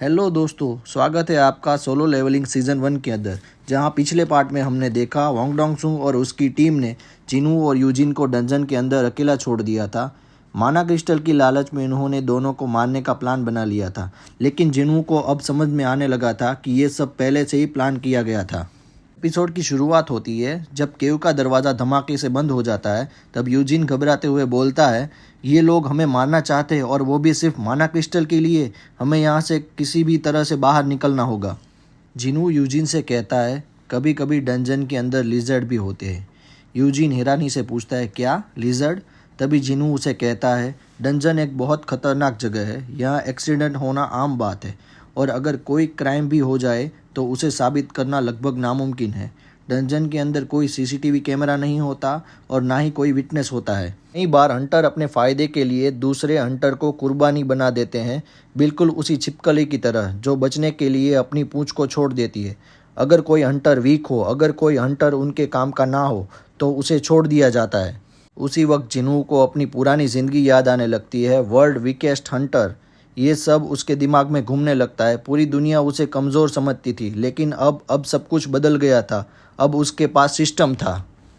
Hello दोस्तों, स्वागत है आपका सोलो लेवलिंग सीज़न 1 के अंदर। जहां पिछले पार्ट में हमने देखा वांग डोंगसू और उसकी टीम ने जिनू और यूजिन को डंजन के अंदर अकेला छोड़ दिया था। माना क्रिस्टल की लालच में इन्होंने दोनों को मारने का प्लान बना लिया था, लेकिन जिनू को अब समझ में आने लगा था कि ये सब पहले से ही प्लान किया गया था। एपिसोड की शुरुआत होती है जब केव का दरवाज़ा धमाके से बंद हो जाता है। तब यूजिन घबराते हुए बोलता है, ये लोग हमें मारना चाहते हैं और वो भी सिर्फ माना क्रिस्टल के लिए। हमें यहाँ से किसी भी तरह से बाहर निकलना होगा। जिनू यूजिन से कहता है, कभी कभी डंजन के अंदर लिजर्ड भी होते हैं। यूजिन हैरानी से पूछता है, क्या लिजर्ड? तभी जिनू उसे कहता है, डंजन एक बहुत खतरनाक जगह है। यहाँ एक्सीडेंट होना आम बात है और अगर कोई क्राइम भी हो जाए तो उसे साबित करना लगभग नामुमकिन है। डंजन के अंदर कोई सीसीटीवी कैमरा नहीं होता और ना ही कोई विटनेस होता है। कई बार हंटर अपने फ़ायदे के लिए दूसरे हंटर को कुर्बानी बना देते हैं, बिल्कुल उसी छिपकली की तरह जो बचने के लिए अपनी पूंछ को छोड़ देती है। अगर कोई हंटर वीक हो, अगर कोई हंटर उनके काम का ना हो तो उसे छोड़ दिया जाता है। उसी वक्त जिनू को अपनी पुरानी ज़िंदगी याद आने लगती है। वर्ल्ड वीकेस्ट हंटर, ये सब उसके दिमाग में घूमने लगता है। पूरी दुनिया उसे कमज़ोर समझती थी, लेकिन अब सब कुछ बदल गया था। अब उसके पास सिस्टम था।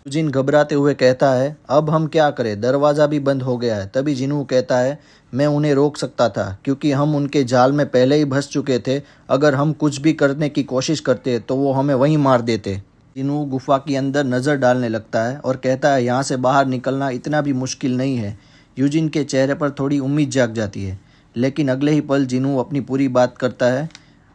यूजिन घबराते हुए कहता है, अब हम क्या करें? दरवाज़ा भी बंद हो गया है। तभी जिनू कहता है, मैं उन्हें रोक सकता था क्योंकि हम उनके जाल में पहले ही फंस चुके थे। अगर हम कुछ भी करने की कोशिश करते तो वो हमें वहीं मार देते। जिनू गुफा के अंदर नज़र डालने लगता है और कहता है, यहाँ से बाहर निकलना इतना भी मुश्किल नहीं है। यूजिन के चेहरे पर थोड़ी उम्मीद जाग जाती है, लेकिन अगले ही पल जिनू अपनी पूरी बात करता है।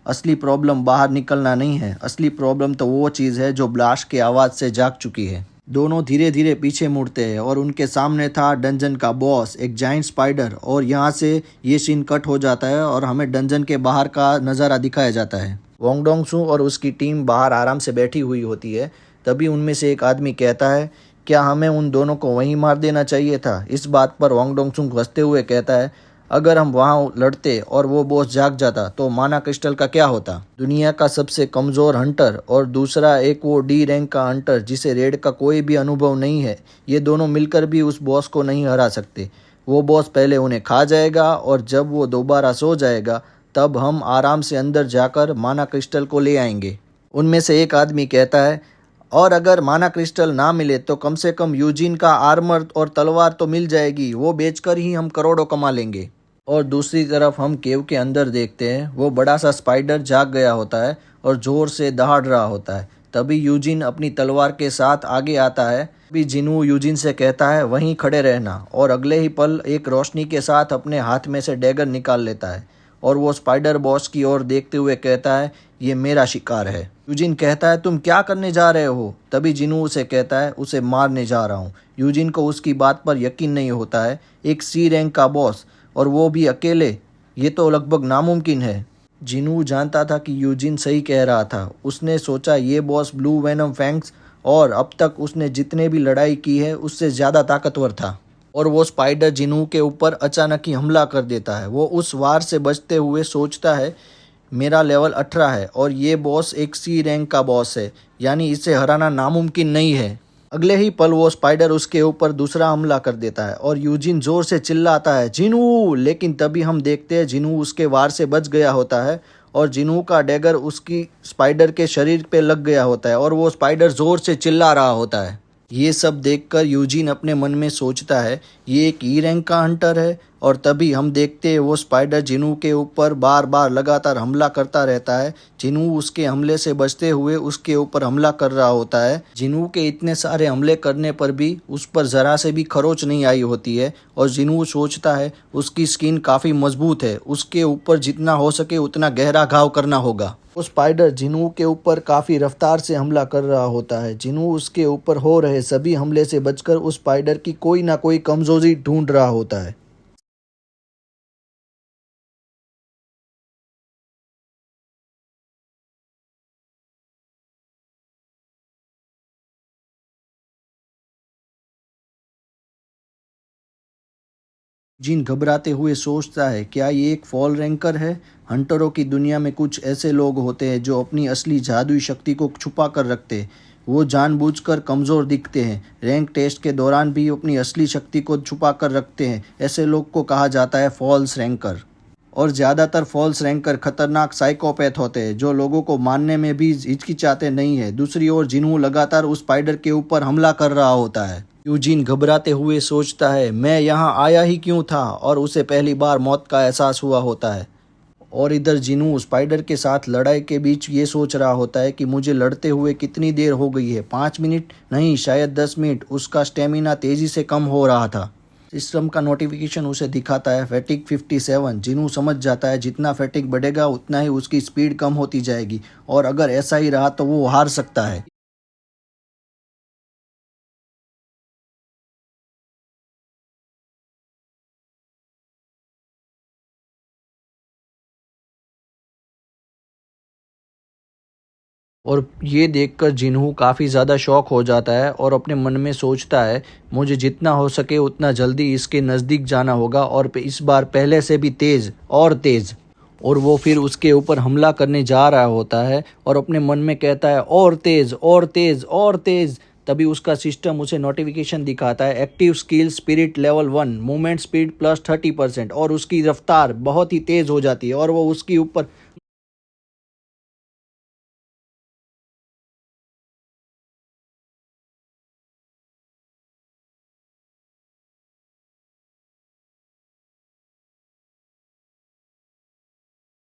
असली प्रॉब्लम बाहर निकलना नहीं है, असली प्रॉब्लम तो वो चीज़ है जो ब्लास्ट की आवाज़ से जाग चुकी है। दोनों धीरे धीरे पीछे मुड़ते हैं और उनके सामने था डंजन का बॉस, एक जाइंट स्पाइडर। और यहाँ से ये सीन कट हो जाता है और हमें डंजन के बाहर का नज़ारा दिखाया जाता है। वांग डोंगसू और उसकी टीम बाहर आराम से बैठी हुई होती है। तभी उनमें से एक आदमी कहता है, क्या हमें उन दोनों को वहीं मार देना चाहिए था? इस बात पर वांग डोंगसू हंसते हुए कहता है, अगर हम वहाँ लड़ते और वो बॉस जाग जाता तो माना क्रिस्टल का क्या होता? दुनिया का सबसे कमज़ोर हंटर और दूसरा एक वो डी रैंक का हंटर जिसे रेड का कोई भी अनुभव नहीं है, ये दोनों मिलकर भी उस बॉस को नहीं हरा सकते। वो बॉस पहले उन्हें खा जाएगा और जब वो दोबारा सो जाएगा तब हम आराम से अंदर जाकर माना क्रिस्टल को ले आएंगे। उनमें से एक आदमी कहता है, और अगर माना क्रिस्टल ना मिले तो कम से कम यूजिन का आर्मर और तलवार तो मिल जाएगी, वो बेचकर ही हम करोड़ों कमा लेंगे। और दूसरी तरफ हम केव के अंदर देखते हैं, वो बड़ा सा स्पाइडर जाग गया होता है और ज़ोर से दहाड़ रहा होता है। तभी यूजिन अपनी तलवार के साथ आगे आता है। तभी जिनू यूजिन से कहता है, वहीं खड़े रहना, और अगले ही पल एक रोशनी के साथ अपने हाथ में से डैगर निकाल लेता है और वो स्पाइडर बॉस की ओर देखते हुए कहता है, ये मेरा शिकार है। यूजिन कहता है, तुम क्या करने जा रहे हो? तभी जिनू उसे कहता है, उसे मारने जा रहा हूँ। यूजिन को उसकी बात पर यकीन नहीं होता है। एक सी रैंक का बॉस और वो भी अकेले, ये तो लगभग नामुमकिन है। जिनू जानता था कि यूजिन सही कह रहा था। उसने सोचा, ये बॉस ब्लू वेनम फैंग्स और अब तक उसने जितने भी लड़ाई की है उससे ज़्यादा ताकतवर था। और वो स्पाइडर जिनू के ऊपर अचानक ही हमला कर देता है। वो उस वार से बचते हुए सोचता है, मेरा लेवल 18 है और ये बॉस एक सी रैंक का बॉस है, यानी इसे हराना नामुमकिन नहीं है। अगले ही पल वो स्पाइडर उसके ऊपर दूसरा हमला कर देता है और यूजिन जोर से चिल्लाता है, जिनू! लेकिन तभी हम देखते हैं जिनू उसके वार से बच गया होता है और जिनू का डैगर उसकी स्पाइडर के शरीर पे लग गया होता है और वो स्पाइडर जोर से चिल्ला रहा होता है। ये सब देखकर यूजिन अपने मन में सोचता है, ये एक ई रैंक का हंटर है। और तभी हम देखते हैं वो स्पाइडर जिनू के ऊपर बार बार लगातार हमला करता रहता है। जिनू उसके हमले से बचते हुए उसके ऊपर हमला कर रहा होता है। जिनू के इतने सारे हमले करने पर भी उस पर ज़रा से भी खरोच नहीं आई होती है और जिनू सोचता है उसकी स्किन काफ़ी मजबूत है, उसके ऊपर जितना हो सके उतना गहरा घाव करना होगा। वो स्पाइडर जिनू के ऊपर काफ़ी रफ्तार से हमला कर रहा होता है। जिनू उसके ऊपर हो रहे सभी हमले से बचकर उस स्पाइडर की कोई ना कोई कमजोरी ढूंढ रहा होता है। जिन घबराते हुए सोचता है, क्या ये एक फॉल रैंकर है? हंटरों की दुनिया में कुछ ऐसे लोग होते हैं जो अपनी असली जादुई शक्ति को छुपा कर रखते हैं। वो जानबूझकर कमज़ोर दिखते हैं, रैंक टेस्ट के दौरान भी अपनी असली शक्ति को छुपा कर रखते हैं। ऐसे लोग को कहा जाता है फॉल्स रैंकर। और ज़्यादातर फॉल्स रैंकर खतरनाक साइकोपैथ होते हैं जो लोगों को मारने में भी हिचकिचाते नहीं है। दूसरी ओर जिन्हू लगातार उस स्पाइडर के ऊपर हमला कर रहा होता है। यूजिन घबराते हुए सोचता है मैं यहाँ आया ही क्यों था, और उसे पहली बार मौत का एहसास हुआ होता है। और इधर जिन्हू स्पाइडर के साथ लड़ाई के बीच ये सोच रहा होता है कि मुझे लड़ते हुए कितनी देर हो गई है, 5 मिनट नहीं शायद 10 मिनट। उसका स्टेमिना तेज़ी से कम हो रहा था। सिस्टम का नोटिफिकेशन उसे दिखाता है फैटिग 57। जिन्हू समझ जाता है जितना फैटिग बढ़ेगा उतना ही उसकी स्पीड कम होती जाएगी, और अगर ऐसा ही रहा तो वो हार सकता है। और ये देखकर जिन्हू काफ़ी ज़्यादा शॉक हो जाता है और अपने मन में सोचता है मुझे जितना हो सके उतना जल्दी इसके नज़दीक जाना होगा, और इस बार पहले से भी तेज़ और तेज़। और वो फिर उसके ऊपर हमला करने जा रहा होता है और अपने मन में कहता है और तेज़ और तेज़ और तेज़। तभी उसका सिस्टम उसे नोटिफिकेशन दिखाता है active skill spirit level 1 movement speed plus 30%, और उसकी रफ्तार बहुत ही तेज़ हो जाती है और वो उसके ऊपर।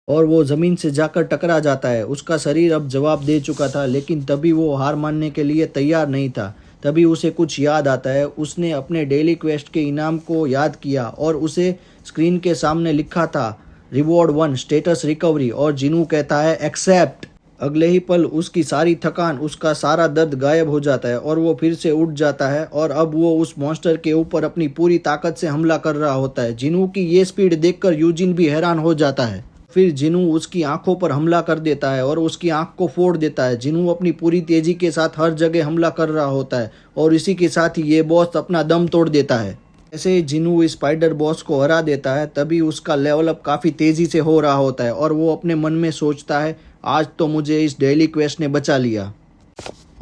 और वो ज़मीन से जाकर टकरा जाता है। उसका शरीर अब जवाब दे चुका था, लेकिन तभी वो हार मानने के लिए तैयार नहीं था। तभी उसे कुछ याद आता है। उसने अपने डेली क्वेस्ट के इनाम को याद किया और उसे स्क्रीन के सामने लिखा था रिवॉर्ड 1 स्टेटस रिकवरी, और जिनू कहता है एक्सेप्ट। अगले ही पल उसकी सारी थकान, उसका सारा दर्द गायब हो जाता है और वो फिर से उठ जाता है, और अब वो उस मॉन्स्टर के ऊपर अपनी पूरी ताकत से हमला कर रहा होता है। जिनू की ये स्पीड देखकर यूजिन भी हैरान हो जाता है। फिर जिनू उसकी आंखों पर हमला कर देता है और उसकी आंख को फोड़ देता है। जिनू अपनी पूरी तेजी के साथ हर जगह हमला कर रहा होता है, और इसी के साथ ही ये बॉस अपना दम तोड़ देता है। ऐसे ही जिनू इस स्पाइडर बॉस को हरा देता है। तभी उसका लेवल अप काफ़ी तेज़ी से हो रहा होता है और वो अपने मन में सोचता है आज तो मुझे इस डेली क्वेस्ट ने बचा लिया।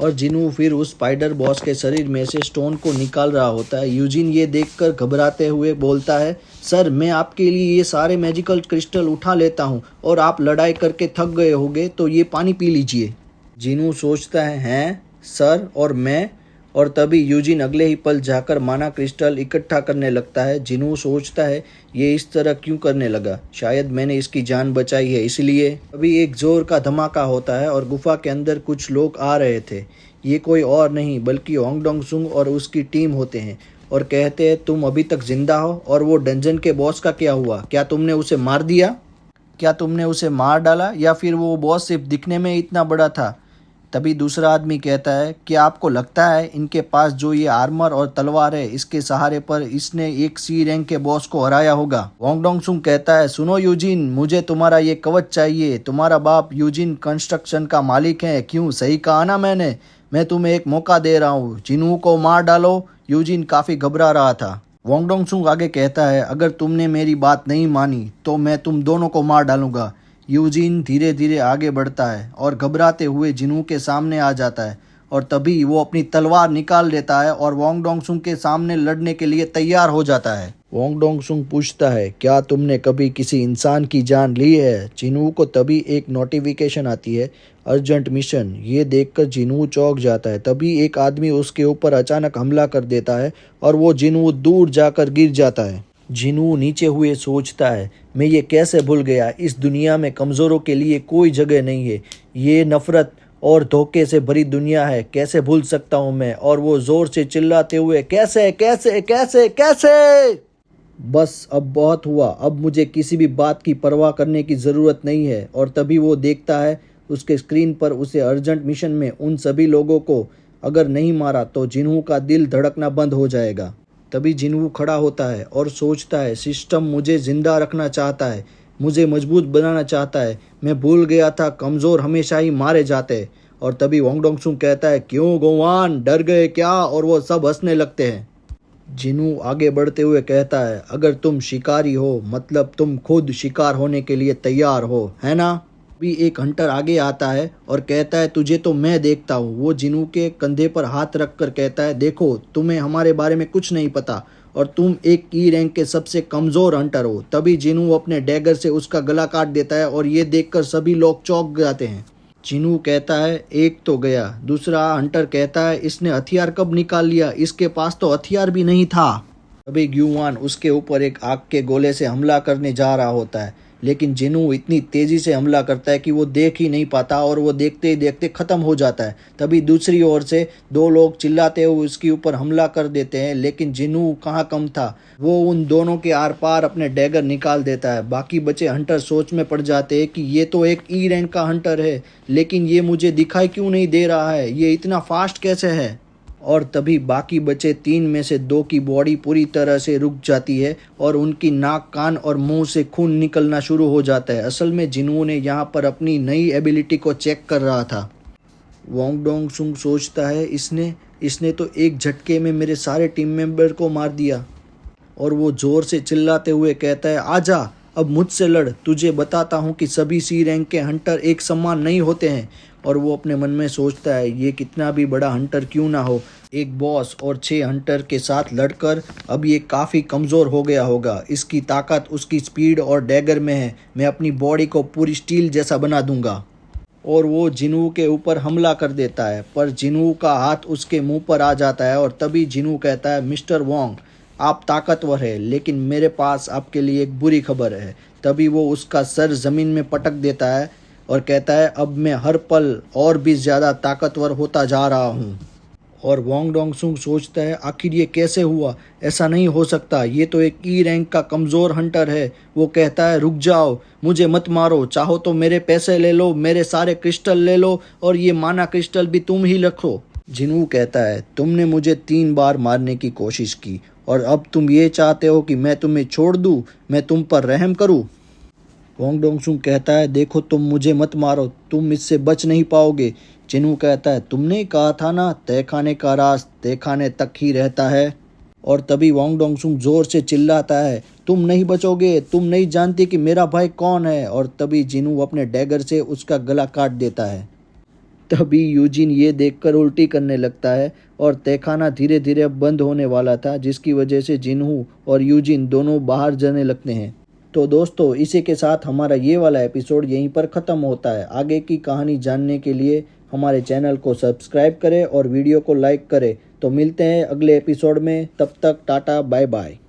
और जिनू फिर उस स्पाइडर बॉस के शरीर में से स्टोन को निकाल रहा होता है। यूजिन ये देखकर घबराते हुए बोलता है सर मैं आपके लिए ये सारे मैजिकल क्रिस्टल उठा लेता हूँ, और आप लड़ाई करके थक गए होंगे तो ये पानी पी लीजिए। जिनू सोचता है हैं सर और मैं, और तभी यूजिन अगले ही पल जाकर माना क्रिस्टल इकट्ठा करने लगता है। जिनू सोचता है ये इस तरह क्यों करने लगा, शायद मैंने इसकी जान बचाई है इसलिए। अभी एक जोर का धमाका होता है और गुफा के अंदर कुछ लोग आ रहे थे। ये कोई और नहीं बल्कि होंगडोंग और उसकी टीम होते हैं, और कहते हैं तुम अभी तक जिंदा हो, और वो डंजन के बॉस का क्या हुआ, क्या तुमने उसे मार दिया, क्या तुमने उसे मार डाला, या फिर वो बॉस सिर्फ दिखने में इतना बड़ा था। तभी दूसरा आदमी कहता है क्या आपको लगता है इनके पास जो ये आर्मर और तलवार है इसके सहारे पर इसने एक सी रैंक के बॉस को हराया होगा। वोंग डोंग सुंग कहता है सुनो यूजिन, मुझे तुम्हारा ये कवच चाहिए। तुम्हारा बाप यूजिन कंस्ट्रक्शन का मालिक है, क्यों सही कहा ना मैंने। मैं तुम्हें एक मौका दे रहा हूँ, जिनू को मार डालो। यूजिन काफ़ी घबरा रहा था। वोंग डोंग सुंग आगे कहता है अगर तुमने मेरी बात नहीं मानी तो मैं तुम दोनों को मार डालूंगा। यूजिन धीरे धीरे आगे बढ़ता है और घबराते हुए जिनू के सामने आ जाता है, और तभी वो अपनी तलवार निकाल लेता है और वोंग डोंग सुंग के सामने लड़ने के लिए तैयार हो जाता है। वोंग डोंग सुंग पूछता है क्या तुमने कभी किसी इंसान की जान ली है। जिनू को तभी एक नोटिफिकेशन आती है अर्जेंट मिशन। ये देखकर जिनू चौंक जाता है। तभी एक आदमी उसके ऊपर अचानक हमला कर देता है और वो जिनू दूर जाकर गिर जाता है। जिनू नीचे हुए सोचता है मैं ये कैसे भूल गया, इस दुनिया में कमज़ोरों के लिए कोई जगह नहीं है, ये नफ़रत और धोखे से भरी दुनिया है, कैसे भूल सकता हूँ मैं। और वो ज़ोर से चिल्लाते हुए कैसे कैसे कैसे कैसे। बस अब बहुत हुआ, अब मुझे किसी भी बात की परवाह करने की ज़रूरत नहीं है। और तभी वो देखता है उसके स्क्रीन पर उसे अर्जेंट मिशन में उन सभी लोगों को अगर नहीं मारा तो जिन्हू का दिल धड़कना बंद हो जाएगा। तभी जिन्हू खड़ा होता है और सोचता है सिस्टम मुझे ज़िंदा रखना चाहता है, मुझे मजबूत बनाना चाहता है। मैं भूल गया था कमज़ोर हमेशा ही मारे जाते हैं। और तभी वोंग डोंग सुंग कहता है क्यों गोवान डर गए क्या, और वो सब हंसने लगते हैं। जिनू आगे बढ़ते हुए कहता है अगर तुम शिकारी हो मतलब तुम खुद शिकार होने के लिए तैयार हो, है ना। भी एक हंटर आगे आता है और कहता है तुझे तो मैं देखता हूँ। वो जिनू के कंधे पर हाथ रखकर कहता है देखो तुम्हें हमारे बारे में कुछ नहीं पता, और तुम एक ई रैंक के सबसे कमज़ोर हंटर हो। तभी जिनू अपने डैगर से उसका गला काट देता है और ये देखकर सभी लोग चौंक जाते हैं। जिनू कहता है एक तो गया, दूसरा हंटर कहता है इसने हथियार कब निकाल लिया, इसके पास तो हथियार भी नहीं था। तभी ग्यूवान उसके ऊपर एक आग के गोले से हमला करने जा रहा होता है, लेकिन जिनू इतनी तेजी से हमला करता है कि वो देख ही नहीं पाता और वो देखते ही देखते खत्म हो जाता है। तभी दूसरी ओर से दो लोग चिल्लाते हुए उसके ऊपर हमला कर देते हैं, लेकिन जिनू कहाँ कम था, वो उन दोनों के आर पार अपने डैगर निकाल देता है। बाकी बचे हंटर सोच में पड़ जाते हैं कि ये तो एक ई रैंक का हंटर है, लेकिन ये मुझे दिखाई क्यों नहीं दे रहा है, ये इतना फास्ट कैसे है। और तभी बाकी बचे 3 में से 2 की बॉडी पूरी तरह से रुक जाती है और उनकी नाक, कान और मुंह से खून निकलना शुरू हो जाता है। असल में जिनू ने यहाँ पर अपनी नई एबिलिटी को चेक कर रहा था। वोंग डोंग सुंग सोचता है इसने तो एक झटके में मेरे सारे टीम मेंबर को मार दिया। और वो जोर से चिल्लाते हुए कहता है आजा, अब मुझसे लड़, तुझे बताता हूँ कि सभी सी रैंक के हंटर एक समान नहीं होते हैं। और वो अपने मन में सोचता है ये कितना भी बड़ा हंटर क्यों ना हो, एक बॉस और 6 हंटर के साथ लड़कर अब ये काफ़ी कमज़ोर हो गया होगा। इसकी ताकत उसकी स्पीड और डैगर में है, मैं अपनी बॉडी को पूरी स्टील जैसा बना दूंगा। और वो जिनू के ऊपर हमला कर देता है, पर जिनू का हाथ उसके मुंह पर आ जाता है। और तभी जिनू कहता है मिस्टर वोंग, आप ताकतवर है, लेकिन मेरे पास आपके लिए एक बुरी खबर है। तभी वो उसका सर ज़मीन में पटक देता है और कहता है अब मैं हर पल और भी ज़्यादा ताकतवर होता जा रहा हूँ। और वोंग डोंग सुंग सोचता है आखिर ये कैसे हुआ, ऐसा नहीं हो सकता, ये तो एक ई रैंक का कमज़ोर हंटर है। वो कहता है रुक जाओ, मुझे मत मारो, चाहो तो मेरे पैसे ले लो, मेरे सारे क्रिस्टल ले लो और ये माना क्रिस्टल भी तुम ही रखो। जिनू कहता है तुमने मुझे 3 बार मारने की कोशिश की और अब तुम ये चाहते हो कि मैं तुम्हें छोड़ दूँ, मैं तुम पर रहम करूँ। वोंग डोंग सुंग कहता है देखो तुम मुझे मत मारो, तुम इससे बच नहीं पाओगे। जिनू कहता है तुमने ही कहा था ना तहखाने का राज तहखाने तक ही रहता है। और तभी वोंग डोंग सुंग जोर से चिल्लाता है तुम नहीं बचोगे, तुम नहीं जानते कि मेरा भाई कौन है। और तभी जिनू अपने डैगर से उसका गला काट देता है। तभी यूजिन ये देखकर उल्टी करने लगता है और तहखाना धीरे धीरे बंद होने वाला था, जिसकी वजह से जिनू और यूजिन दोनों बाहर जाने लगते हैं। तो दोस्तों इसी के साथ हमारा ये वाला एपिसोड यहीं पर ख़त्म होता है। आगे की कहानी जानने के लिए हमारे चैनल को सब्सक्राइब करें और वीडियो को लाइक करें। तो मिलते हैं अगले एपिसोड में, तब तक टाटा बाय बाय।